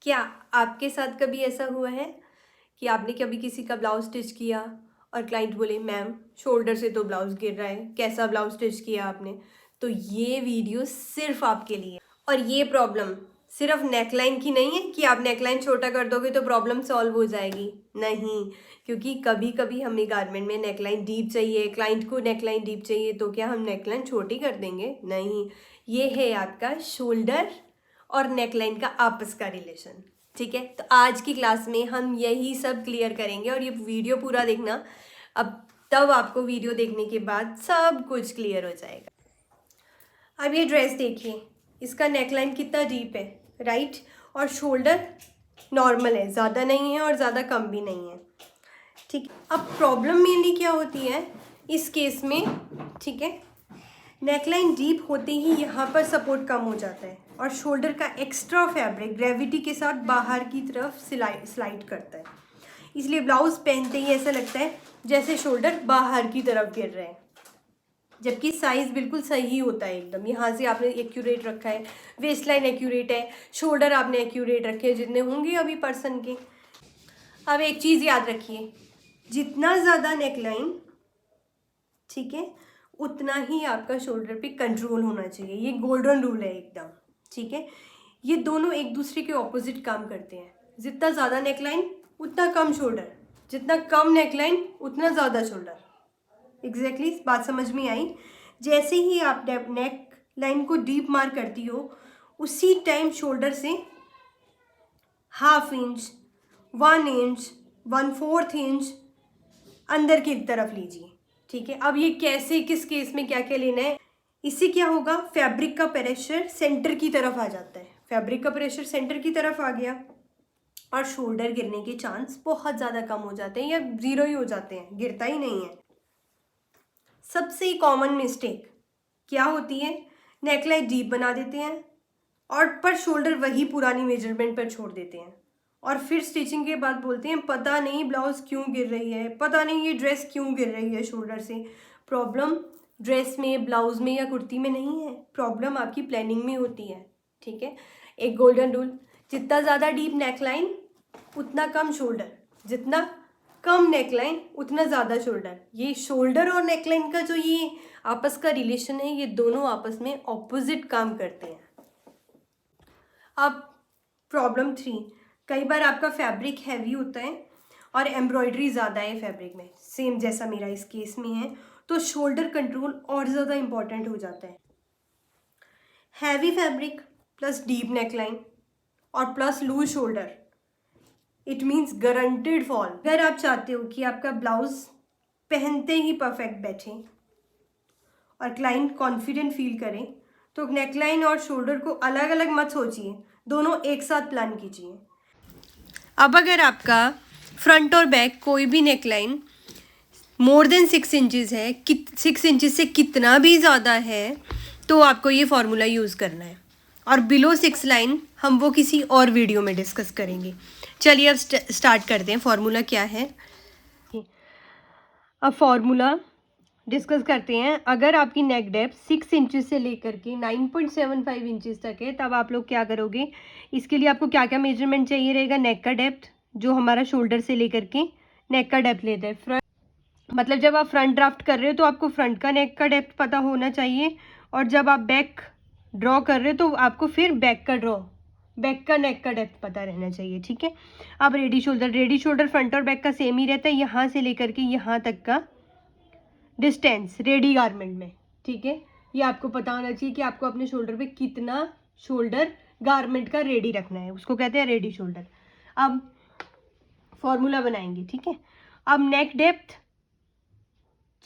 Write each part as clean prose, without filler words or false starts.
क्या आपके साथ कभी ऐसा हुआ है कि आपने कभी किसी का ब्लाउज स्टिच किया और क्लाइंट बोले मैम शोल्डर से तो ब्लाउज गिर रहा है, कैसा ब्लाउज स्टिच किया आपने? तो ये वीडियो सिर्फ आपके लिए। और ये प्रॉब्लम सिर्फ नेकलाइन की नहीं है कि आप नेकलाइन छोटा कर दोगे तो प्रॉब्लम सॉल्व हो जाएगी। नहीं, क्योंकि कभी कभी हमें गारमेंट में नेकलाइन डीप चाहिए, क्लाइंट को नेकलाइन डीप चाहिए, तो क्या हम नेकलाइन छोटी कर देंगे? नहीं, ये है आपका शोल्डर और नेकलाइन का आपस का रिलेशन। ठीक है, तो आज की क्लास में हम यही सब क्लियर करेंगे और ये वीडियो पूरा देखना। अब तब आपको वीडियो देखने के बाद सब कुछ क्लियर हो जाएगा। अब ये ड्रेस देखिए, इसका नेकलाइन कितना डीप है, राइट? और शोल्डर नॉर्मल है, ज़्यादा नहीं है और ज़्यादा कम भी नहीं है। ठीक, अब प्रॉब्लम मेनली क्या होती है इस केस में? ठीक है, नेकलाइन डीप होते ही यहाँ पर सपोर्ट कम हो जाता है और शोल्डर का एक्स्ट्रा फैब्रिक ग्रेविटी के साथ बाहर की तरफ स्लाइड करता है, इसलिए ब्लाउज पहनते ही ऐसा लगता है जैसे शोल्डर बाहर की तरफ गिर रहे हैं, जबकि साइज़ बिल्कुल सही होता है एकदम। यहाँ से आपने एक्यूरेट रखा है, वेस्ट लाइन एक्यूरेट है, शोल्डर आपने एक्यूरेट रखे हैं जितने होंगे अभी पर्सन के। अब एक चीज़ याद रखिए, जितना ज़्यादा नेकलाइन, ठीक है, उतना ही आपका शोल्डर पे कंट्रोल होना चाहिए। ये गोल्डन रूल है एकदम। ठीक है, ये दोनों एक दूसरे के ऑपोजिट काम करते हैं। जितना ज़्यादा नेकलाइन उतना कम शोल्डर, जितना कम नेकलाइन उतना ज़्यादा शोल्डर। एग्जैक्टली बात समझ में आई? जैसे ही आप नेक लाइन को डीप मार्क करती हो उसी टाइम शोल्डर से 1/2 इंच, 1 इंच, 1/4 इंच अंदर की तरफ लीजिए। ठीक है, अब ये कैसे, किस केस में क्या क्या लेना है, इससे क्या होगा, फैब्रिक का प्रेशर सेंटर की तरफ आ जाता है। फैब्रिक का प्रेशर सेंटर की तरफ आ गया और शोल्डर गिरने के चांस बहुत ज़्यादा कम हो जाते हैं या ज़ीरो ही हो जाते हैं, गिरता ही नहीं है। सबसे कॉमन मिस्टेक क्या होती है, नेकलाइन डीप बना देते हैं और पर शोल्डर वही पुरानी मेजरमेंट पर छोड़ देते हैं और फिर स्टिचिंग के बाद बोलते हैं पता नहीं ब्लाउज क्यों गिर रही है, पता नहीं ये ड्रेस क्यों गिर रही है शोल्डर से। प्रॉब्लम ड्रेस में, ब्लाउज में या कुर्ती में नहीं है, प्रॉब्लम आपकी प्लानिंग में होती है। ठीक है, एक गोल्डन रूल, जितना ज़्यादा डीप नेकलाइन उतना कम शोल्डर, जितना कम नेकलाइन उतना ज़्यादा शोल्डर। ये शोल्डर और नेकलाइन का जो ये आपस का रिलेशन है, ये दोनों आपस में ऑपोजिट काम करते हैं। अब प्रॉब्लम 3, कई बार आपका फैब्रिक हैवी होता है और एम्ब्रॉयडरी ज़्यादा है फैब्रिक में, सेम जैसा मेरा इस केस में है, तो शोल्डर कंट्रोल और ज़्यादा इम्पॉर्टेंट हो जाता है। Heavy fabric plus deep neckline और plus loose shoulder, it means guaranteed fall. अगर आप चाहते हो कि आपका ब्लाउज पहनते ही परफेक्ट बैठे और क्लाइंट कॉन्फिडेंट फील करें, तो नेकलाइन और शोल्डर को अलग अलग मत सोचिए, दोनों एक साथ प्लान कीजिए। अब अगर आपका फ्रंट और बैक कोई भी नेकलाइन मोर देन 6 इंचज़ है, 6 इंचज़ से कितना भी ज़्यादा है, तो आपको ये फार्मूला यूज़ करना है। और बिलो 6 लाइन हम वो किसी और वीडियो में डिस्कस करेंगे। चलिए अब स्टार्ट करते हैं। फार्मूला क्या है, अब फार्मूला डिस्कस करते हैं। अगर आपकी नेक डेप्थ 6 इंचज़ से लेकर के 9.75 इंचज़ तक है, तब आप लोग क्या करोगे, इसके लिए आपको क्या क्या मेजरमेंट चाहिए रहेगा, नेक का डेप्थ जो हमारा शोल्डर से लेकर के नेक का डेप्थ लेता है। फ्रंट मतलब जब आप फ्रंट ड्राफ्ट कर रहे हो तो आपको फ्रंट का नेक का डेप्थ पता होना चाहिए, और जब आप बैक ड्रॉ कर रहे हो तो आपको फिर बैक का नेक का डेप्थ पता रहना चाहिए। ठीक है, अब रेडी शोल्डर फ्रंट और बैक का सेम ही रहता है, यहाँ से लेकर के यहाँ तक का डिस्टेंस रेडी गारमेंट में। ठीक है, ये आपको पता होना चाहिए कि आपको अपने शोल्डर पे कितना शोल्डर गारमेंट का रेडी रखना है, उसको कहते हैं रेडी शोल्डर। अब फॉर्मूला बनाएंगे। ठीक है, अब नेक डेप्थ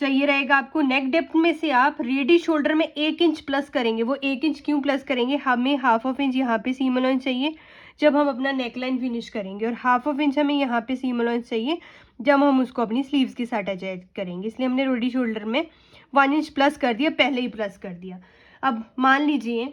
चाहिए रहेगा आपको। नेक डेप्थ में से आप रेडी शोल्डर में 1 इंच प्लस करेंगे। वो 1 इंच क्यों प्लस करेंगे, हमें 1/2 इंच यहाँ पे सीम अलाउंस चाहिए जब हम अपना नेकलाइन फिनिश करेंगे, और 1/2 इंच हमें यहाँ पे सीम अलाउंस चाहिए जब हम उसको अपनी स्लीव्स के साथ अटैच करेंगे। इसलिए हमने रेडी शोल्डर में 1 इंच प्लस कर दिया, पहले ही प्लस कर दिया। अब मान लीजिए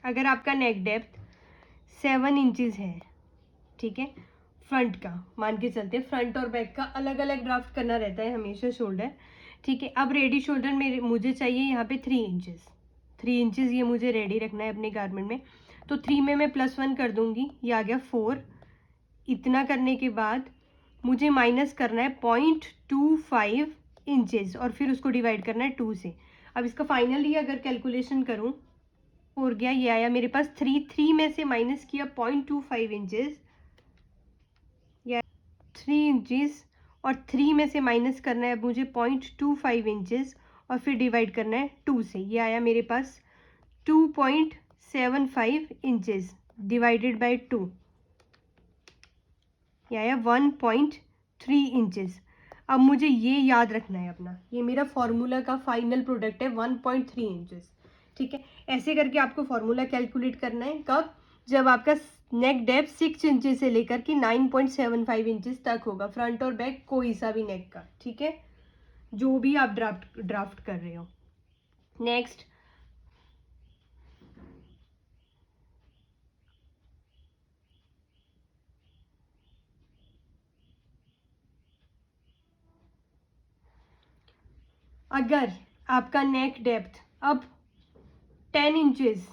अगर आपका नेक डेप्थ 7 इंचज़ है, ठीक है, फ्रंट का मान के चलते, फ्रंट और बैक का अलग अलग ड्राफ्ट करना रहता है हमेशा शोल्डर। ठीक है, अब रेडी शोल्डर मुझे चाहिए यहाँ पे 3 इंचज़ ये मुझे रेडी रखना है अपने गारमेंट में। तो 3 में मैं +1 कर दूंगी, ये आ गया 4। इतना करने के बाद मुझे माइनस करना है 0.25 इंचेस और फिर उसको डिवाइड करना है 2 से। अब इसका फाइनली अगर कैलकुलेशन करूं हो गया, ये आया मेरे पास 3 में से माइनस किया 0.25 इंचेस, या 3 इंचेस, और 3 में से माइनस करना है अब मुझे 0.25 इंचेस और फिर डिवाइड करना है 2 से। ये आया मेरे पास 2.75 इंचेस डिवाइडेड बाय 2, ये आया 1.3 इंचेस। अब मुझे ये याद रखना है अपना, ये मेरा फॉर्मूला का फाइनल प्रोडक्ट है 1.3 इंचेस। ठीक है, ऐसे करके आपको फॉर्मूला कैलकुलेट करना है। कब? जब आपका नेक डेप्थ 6 इंचेस से लेकर के 9.75 इंचेस तक होगा, फ्रंट और बैक कोई सा भी नेक का। ठीक है, जो भी आप ड्राफ्ट कर रहे हो। नेक्स्ट, अगर आपका नेक डेप्थ अब 10 इंचेस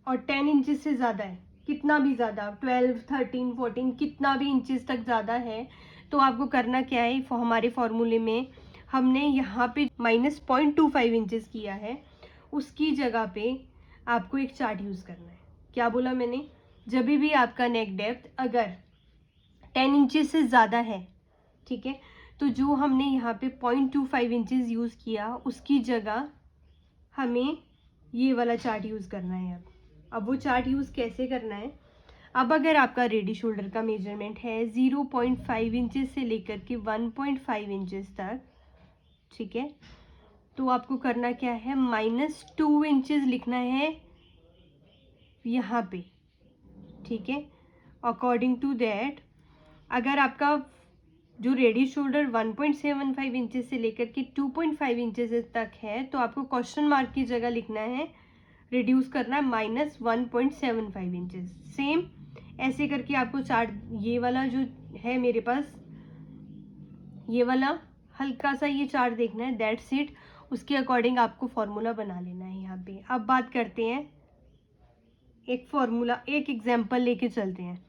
और 10 इंचेस से ज़्यादा है, कितना भी ज़्यादा, 12, 13, 14, कितना भी इंचेस तक ज़्यादा है, तो आपको करना क्या है, हमारे फॉर्मूले में हमने यहाँ पे -0.25 इंचेस किया है, उसकी जगह पे आपको एक चार्ट यूज़ करना है। क्या बोला मैंने? जब भी आपका नेक डेप्थ अगर 10 इंचेस से ज़्यादा है, ठीक है, तो जो हमने यहाँ पे 0.25 इंचेस यूज़ किया उसकी जगह हमें ये वाला चार्ट यूज़ करना है। अब वो चार्ट यूज़ कैसे करना है? अब अगर आपका रेडी शोल्डर का मेजरमेंट है 0.5 इंचेस से लेकर के 1.5 इंचेस तक, ठीक है, तो आपको करना क्या है, -2 इंचेस लिखना है यहाँ पे। ठीक है, अकॉर्डिंग टू दैट अगर आपका जो रेडी शोल्डर 1.75 इंचेस से लेकर के 2.5 इंचेस तक है, तो आपको क्वेश्चन मार्क की जगह लिखना है, रिड्यूस करना है -1.75 इंचेस। सेम ऐसे करके आपको चार्ट, ये वाला जो है मेरे पास, ये वाला हल्का सा ये चार्ट देखना है, दैट्स इट। उसके अकॉर्डिंग आपको फॉर्मूला बना लेना है यहाँ पे। अब बात करते हैं एक फॉर्मूला, एक एग्जाम्पल लेके चलते हैं।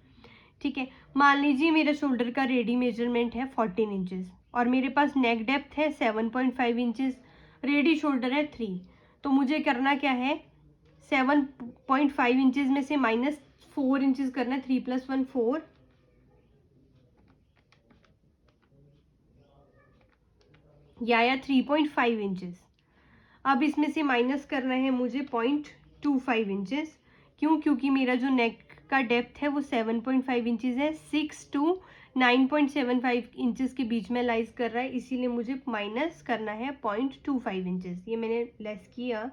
ठीक है, मान लीजिए मेरा शोल्डर का रेडी मेजरमेंट है 14 इंचेस और मेरे पास नेक डेप्थ है 7.5 इंचेस, रेडी शोल्डर है 3। तो मुझे करना क्या है, 7.5 इंचेस में से -4 इंचेस करना है, 3 + 1 4, या आया 3.5 इंचेस। अब इसमें से माइनस करना है मुझे 0.25 इंचेस। क्यों? क्योंकि मेरा जो नेक का डेप्थ है वो 7.5 इंचेस है, 6 to 9.75 इंचेस के बीच में लाइज कर रहा है, इसीलिए मुझे माइनस करना है 0.25 इंचेस। ये मैंने लेस किया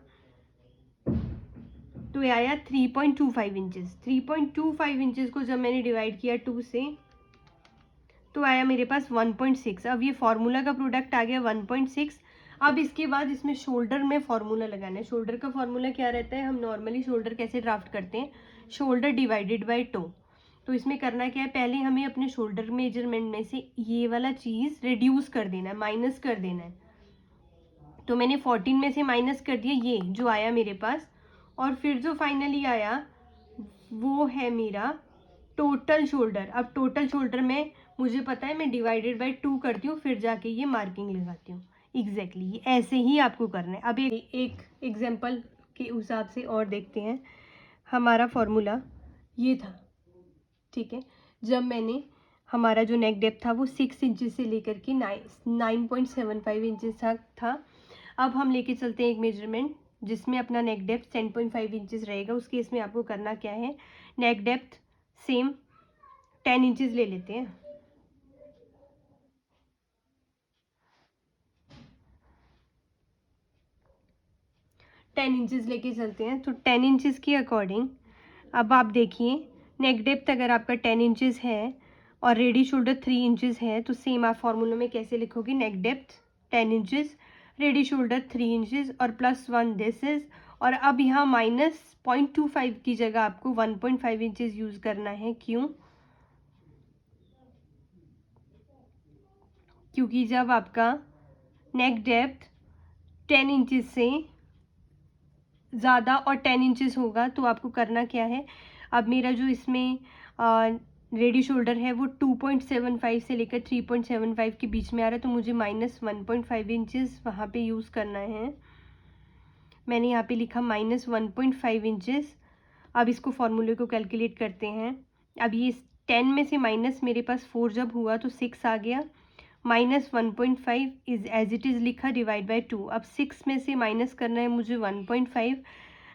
तो ये आया 3.25 इंचेस। 3.25 इंचेस को जब मैंने डिवाइड किया 2 से तो आया मेरे पास 1.6। अब ये फॉर्मूला का प्रोडक्ट आ गया 1.6। अब इसके बाद इसमें शोल्डर में फॉर्मूला लगाना है। शोल्डर का फॉर्मूला क्या रहता है, हम नॉर्मली शोल्डर कैसे ड्राफ्ट करते हैं, शोल्डर डिवाइडेड बाय 2। तो इसमें करना क्या है, पहले हमें अपने शोल्डर मेजरमेंट में से ये वाला चीज़ रिड्यूस कर देना है, माइनस कर देना है। तो मैंने 14 में से माइनस कर दिया ये जो आया मेरे पास, और फिर जो फाइनली आया वो है मेरा टोटल शोल्डर। अब टोटल शोल्डर में मुझे पता है मैं डिवाइडेड बाय 2 करती हूँ, फिर जाके ये मार्किंग लगाती हूँ। एग्जैक्टली ऐसे ही आपको करना है। अब एक एग्जांपल के हिसाब से और देखते हैं। हमारा फॉर्मूला ये था, ठीक है, जब मैंने हमारा जो नेक डेप्थ था वो 6 इंचेस से लेकर के 9.75 इंचेस तक था। अब हम लेके चलते हैं एक मेजरमेंट जिसमें अपना नेक डेप्थ 10.5 इंचेस रहेगा। उस केस में आपको करना क्या है, नेक डेप्थ सेम 10 इंचेस ले लेते हैं। टेन इंचेस लेके चलते हैं। तो 10 इंचेस के अकॉर्डिंग अब आप देखिए, नेक डेप्थ अगर आपका 10 इंचेस है और रेडी शोल्डर 3 इंचेस है, तो सेम आप फॉर्मूला में कैसे लिखोगे, neck depth 10 inches, ready shoulder 3 inches और +1 दिस इज। और अब यहाँ -0.25 की जगह आपको 1.5 इंचेस यूज करना है। क्यों? क्योंकि जब आपका नेक डेप्थ 10 इंचेस से ज़्यादा और 10 इंचेस होगा तो आपको करना क्या है, अब मेरा जो इसमें रेडी शोल्डर है वो 2.75 से लेकर 3.75 के बीच में आ रहा है, तो मुझे -1.5 इंचेस वहाँ पे यूज़ करना है। मैंने यहाँ पे लिखा -1.5 इंचेस। अब इसको फॉर्मूले को कैलकुलेट करते हैं। अब ये 10 में से माइनस मेरे पास 4 जब हुआ तो 6 आ गया, -1.5 इज एज इट इज़ लिखा, डिवाइड बाय 2। अब 6 में से माइनस करना है मुझे 1.5,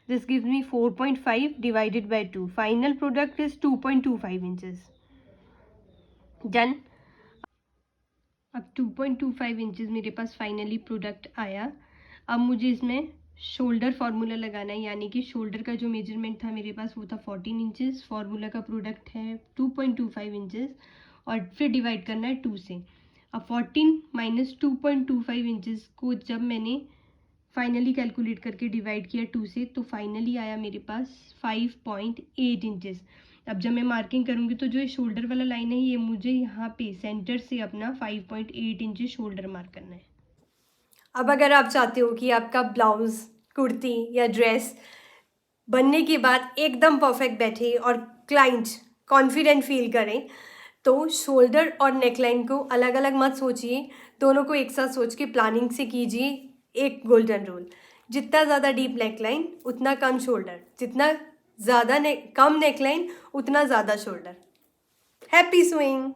this gives me 4.5 divided by 2। Final product is 2.25 inches. Done. अब 2.25 इंचेस मेरे पास फाइनली प्रोडक्ट आया। अब मुझे इसमें शोल्डर फार्मूला लगाना है, यानी कि शोल्डर का जो मेजरमेंट था मेरे पास वो था 14 इंचेस, फार्मूला का प्रोडक्ट है 2.25 इंचेस, और फिर डिवाइड करना है 2 से। अब 14 माइनस 2.25 इंचेस को जब मैंने फाइनली कैलकुलेट करके डिवाइड किया 2 से, तो फाइनली आया मेरे पास 5.8 इंचेस। अब जब मैं मार्किंग करूँगी तो जो ये शोल्डर वाला लाइन है ये मुझे यहाँ पे सेंटर से अपना 5.8 इंचेस शोल्डर मार्क करना है। अब अगर आप चाहते हो कि आपका ब्लाउज़, कुर्ती या ड्रेस बनने के बाद एकदम परफेक्ट बैठे और क्लाइंट कॉन्फिडेंट फील करें, तो शोल्डर और नेकलाइन को अलग अलग मत सोचिए, दोनों को एक साथ सोच के प्लानिंग से कीजिए। एक गोल्डन रूल, जितना ज़्यादा डीप नेकलाइन उतना कम शोल्डर, जितना ज़्यादा कम नेकलाइन उतना ज़्यादा शोल्डर। Happy swing.